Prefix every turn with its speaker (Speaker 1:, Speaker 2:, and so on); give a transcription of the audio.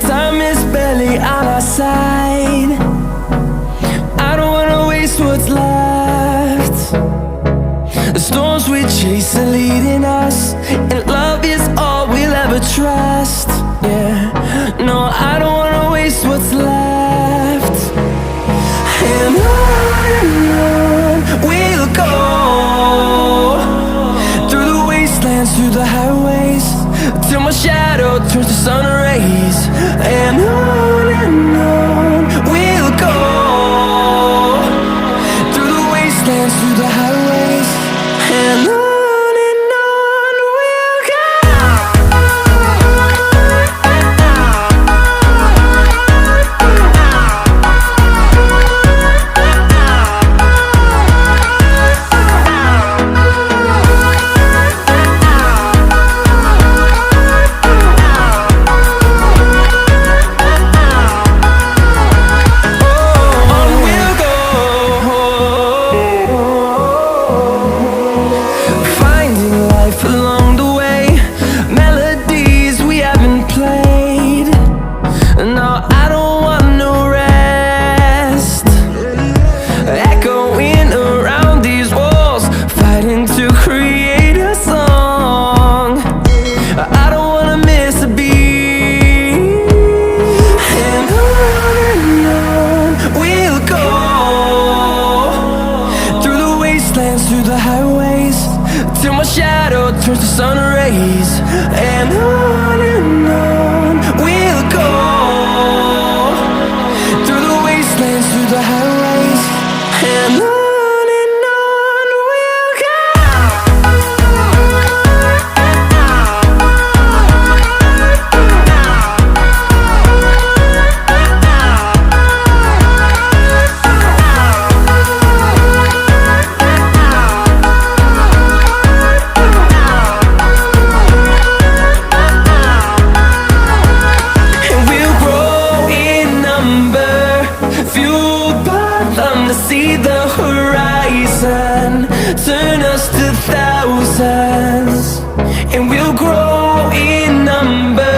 Speaker 1: Time is barely on our side. I don't wanna waste what's left. The storms we chase are leading us, and love is all we'll ever trust. Yeah, no, I don't wanna waste what's left. And on we'll go, through the wastelands, through the highways, till my shadow turns to sun rays. And on we'll go, through the wastelands, through the highways, and on we'll go. Through the highways, till my shadow turns to sun rays. And on we'll go, through the wastelands, through the highways, and on we'll go. To see the horizon turn us to thousands.